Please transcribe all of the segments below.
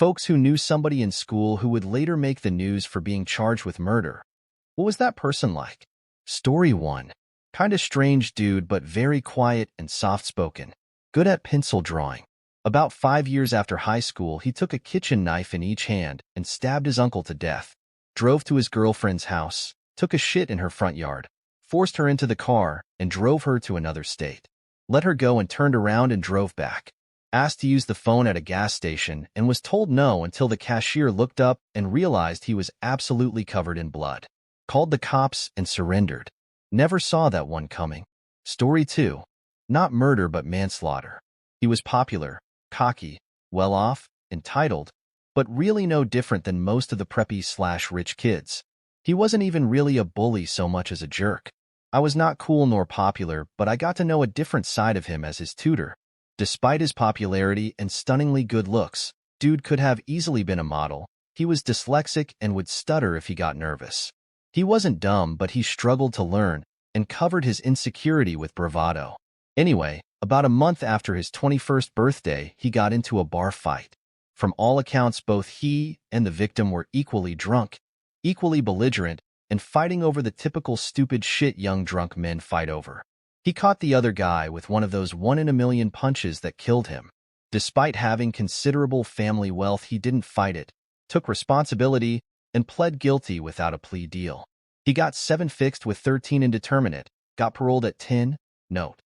folks who knew somebody in school who would later make the news for being charged with murder. What was that person like? Story 1. Kinda strange dude, but very quiet and soft-spoken. Good at pencil drawing. About 5 years after high school, he took a kitchen knife in each hand and stabbed his uncle to death. Drove to his girlfriend's house, took a shit in her front yard, forced her into the car, and drove her to another state. Let her go and turned around and drove back. Asked to use the phone at a gas station and was told no until the cashier looked up and realized he was absolutely covered in blood. Called the cops and surrendered. Never saw that one coming. Story 2. Not murder but manslaughter. He was popular, cocky, well-off, entitled, but really no different than most of the preppy/rich kids. He wasn't even really a bully so much as a jerk. I was not cool nor popular, but I got to know a different side of him as his tutor. Despite his popularity and stunningly good looks, dude could have easily been a model. He was dyslexic and would stutter if he got nervous. He wasn't dumb, but he struggled to learn and covered his insecurity with bravado. Anyway, about a month after his 21st birthday, he got into a bar fight. From all accounts, both he and the victim were equally drunk, equally belligerent, and fighting over the typical stupid shit young drunk men fight over. He caught the other guy with one of those one-in-a-million punches that killed him. Despite having considerable family wealth, he didn't fight it, took responsibility, and pled guilty without a plea deal. He got 7 fixed with 13 indeterminate, got paroled at 10. Note: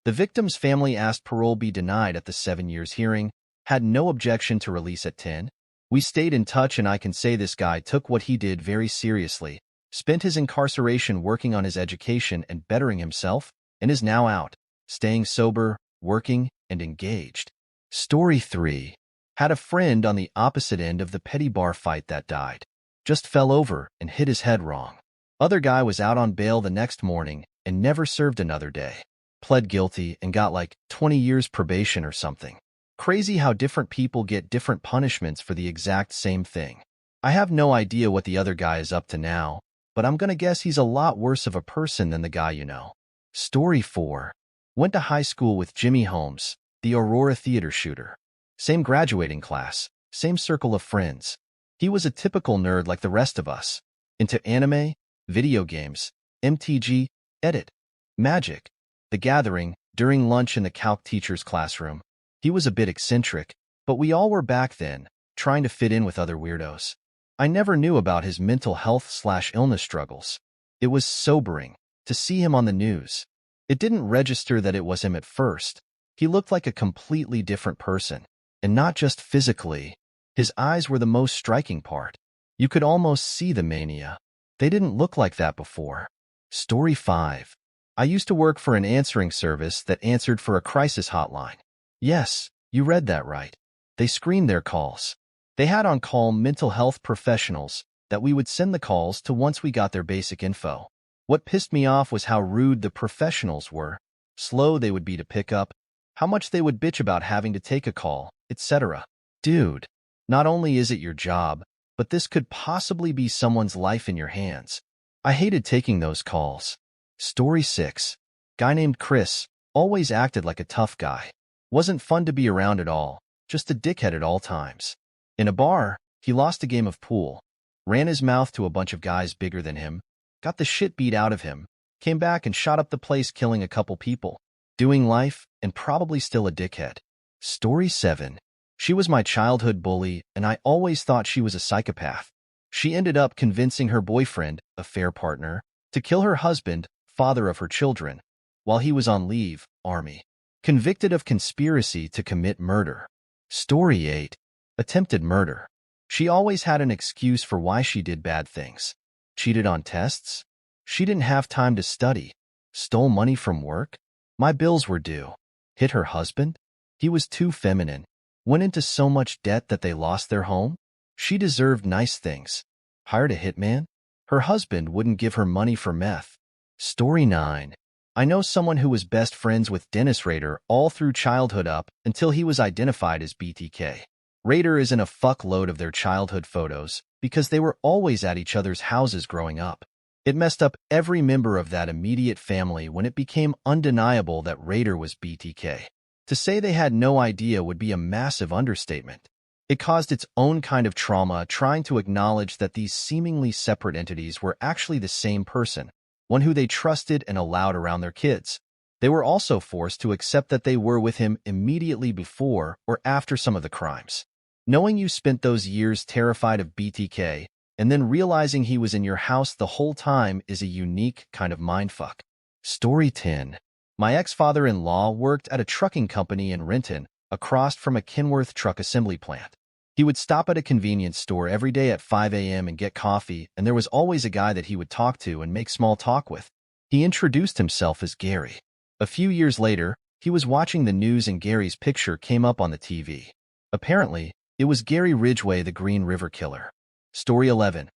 the victim's family asked parole be denied at the 7 years hearing, had no objection to release at 10. We stayed in touch, and I can say this guy took what he did very seriously, spent his incarceration working on his education and bettering himself, and is now out, staying sober, working, and engaged. Story 3. Had a friend on the opposite end of the petty bar fight that died. Just fell over and hit his head wrong. Other guy was out on bail the next morning and never served another day. Pled guilty and got like 20 years probation or something. Crazy how different people get different punishments for the exact same thing. I have no idea what the other guy is up to now, but I'm gonna guess he's a lot worse of a person than the guy you know. Story 4. Went to high school with Jimmy Holmes, the Aurora theater shooter. Same graduating class, same circle of friends. He was a typical nerd like the rest of us. Into anime, video games, MTG, Edit, Magic, The Gathering, during lunch in the calc teacher's classroom. He was a bit eccentric, but we all were back then, trying to fit in with other weirdos. I never knew about his mental health/illness struggles. It was sobering to see him on the news. It didn't register that it was him at first. He looked like a completely different person, and not just physically. His eyes were the most striking part. You could almost see the mania. They didn't look like that before. Story 5. I used to work for an answering service that answered for a crisis hotline. Yes, you read that right. They screened their calls. They had on call mental health professionals that we would send the calls to once we got their basic info. What pissed me off was how rude the professionals were, slow they would be to pick up, how much they would bitch about having to take a call, etc. Dude, not only is it your job, but this could possibly be someone's life in your hands. I hated taking those calls. Story 6. Guy named Chris, always acted like a tough guy. Wasn't fun to be around at all, just a dickhead at all times. In a bar, he lost a game of pool, ran his mouth to a bunch of guys bigger than him, got the shit beat out of him, came back and shot up the place, killing a couple people. Doing life, and probably still a dickhead. Story 7. She was my childhood bully, and I always thought she was a psychopath. She ended up convincing her boyfriend, a fair partner, to kill her husband, father of her children, while he was on leave, Army. Convicted of conspiracy to commit murder. Story 8. Attempted murder. She always had an excuse for why she did bad things. Cheated on tests? She didn't have time to study. Stole money from work? My bills were due. Hit her husband? He was too feminine. Went into so much debt that they lost their home? She deserved nice things. Hired a hitman? Her husband wouldn't give her money for meth. Story 9. I know someone who was best friends with Dennis Rader all through childhood up until he was identified as BTK. Rader is in a fuckload of their childhood photos because they were always at each other's houses growing up. It messed up every member of that immediate family when it became undeniable that Rader was BTK. To say they had no idea would be a massive understatement. It caused its own kind of trauma, trying to acknowledge that these seemingly separate entities were actually the same person, one who they trusted and allowed around their kids. They were also forced to accept that they were with him immediately before or after some of the crimes. Knowing you spent those years terrified of BTK, and then realizing he was in your house the whole time is a unique kind of mindfuck. Story 10. My ex-father-in-law worked at a trucking company in Renton, across from a Kenworth truck assembly plant. He would stop at a convenience store every day at 5 a.m. and get coffee, and there was always a guy that he would talk to and make small talk with. He introduced himself as Gary. A few years later, he was watching the news and Gary's picture came up on the TV. Apparently, it was Gary Ridgway, the Green River Killer. Story 11.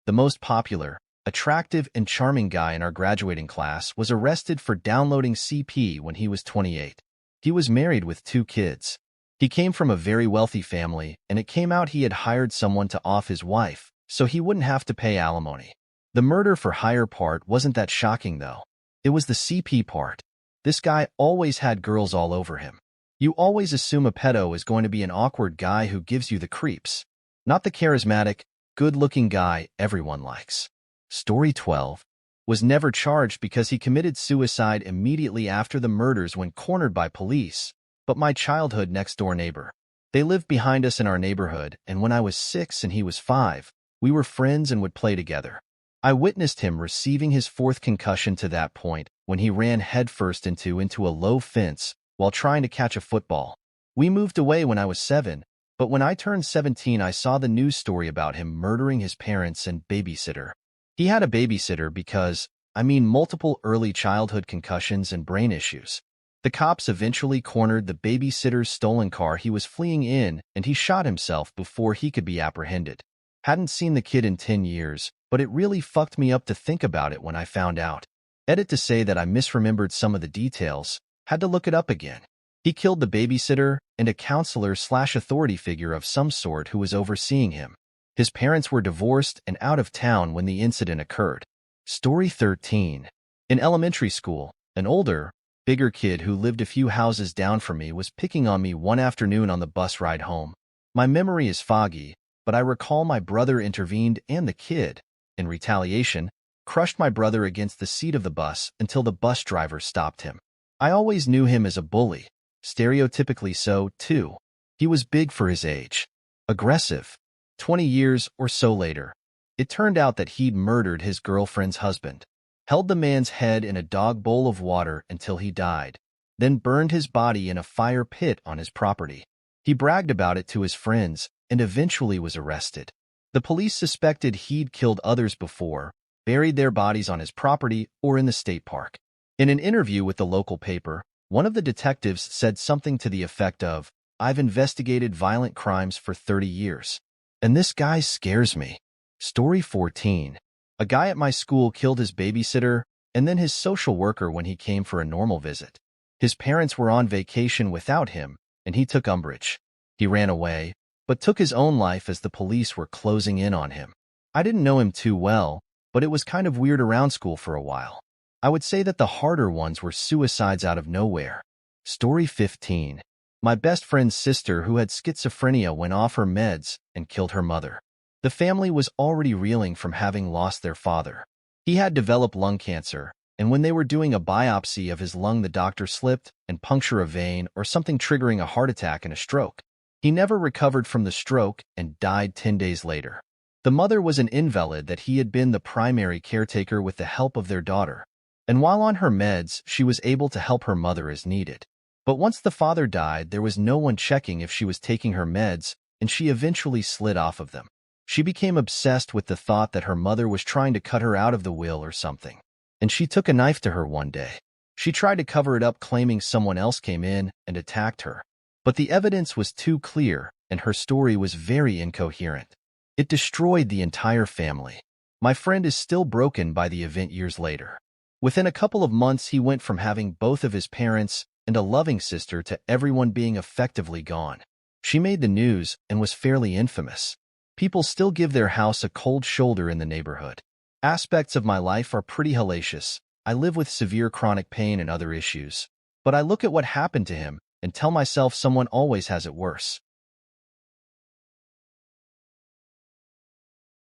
The most popular, attractive, and charming guy in our graduating class was arrested for downloading CP when he was 28. He was married with 2 kids. He came from a very wealthy family, and it came out he had hired someone to off his wife, so he wouldn't have to pay alimony. The murder for hire part wasn't that shocking, though. It was the CP part. This guy always had girls all over him. You always assume a pedo is going to be an awkward guy who gives you the creeps, not the charismatic, good-looking guy everyone likes. Story 12. Was never charged because he committed suicide immediately after the murders when cornered by police, but my childhood next-door neighbor. They lived behind us in our neighborhood, and when I was 6 and he was 5, we were friends and would play together. I witnessed him receiving his 4th concussion to that point when he ran headfirst into a low fence while trying to catch a football. We moved away when I was 7, but when I turned 17 I saw the news story about him murdering his parents and babysitter. He had a babysitter because, multiple early childhood concussions and brain issues. The cops eventually cornered the babysitter's stolen car he was fleeing in, and he shot himself before he could be apprehended. Hadn't seen the kid in 10 years, but it really fucked me up to think about it when I found out. Edit to say that I misremembered some of the details, had to look it up again. He killed the babysitter and a counselor/authority figure of some sort who was overseeing him. His parents were divorced and out of town when the incident occurred. Story 13. In elementary school, an older, bigger kid who lived a few houses down from me was picking on me one afternoon on the bus ride home. My memory is foggy, but I recall my brother intervened and the kid, in retaliation, crushed my brother against the seat of the bus until the bus driver stopped him. I always knew him as a bully, stereotypically so, too. He was big for his age. Aggressive. 20 years or so later, it turned out that he'd murdered his girlfriend's husband, held the man's head in a dog bowl of water until he died, then burned his body in a fire pit on his property. He bragged about it to his friends and eventually was arrested. The police suspected he'd killed others before, buried their bodies on his property or in the state park. In an interview with the local paper, one of the detectives said something to the effect of, "I've investigated violent crimes for 30 years. And this guy scares me." Story 14. A guy at my school killed his babysitter and then his social worker when he came for a normal visit. His parents were on vacation without him, and he took umbrage. He ran away, but took his own life as the police were closing in on him. I didn't know him too well, but it was kind of weird around school for a while. I would say that the harder ones were suicides out of nowhere. Story 15. My best friend's sister who had schizophrenia went off her meds and killed her mother. The family was already reeling from having lost their father. He had developed lung cancer, and when they were doing a biopsy of his lung the doctor slipped and punctured a vein or something triggering a heart attack and a stroke. He never recovered from the stroke and died 10 days later. The mother was an invalid that he had been the primary caretaker with the help of their daughter, and while on her meds she was able to help her mother as needed. But once the father died, there was no one checking if she was taking her meds, and she eventually slid off of them. She became obsessed with the thought that her mother was trying to cut her out of the will or something, and she took a knife to her one day. She tried to cover it up, claiming someone else came in and attacked her. But the evidence was too clear, and her story was very incoherent. It destroyed the entire family. My friend is still broken by the event years later. Within a couple of months, he went from having both of his parents and a loving sister to everyone being effectively gone. She made the news and was fairly infamous. People still give their house a cold shoulder in the neighborhood. Aspects of my life are pretty hellacious. I live with severe chronic pain and other issues. But I look at what happened to him and tell myself someone always has it worse.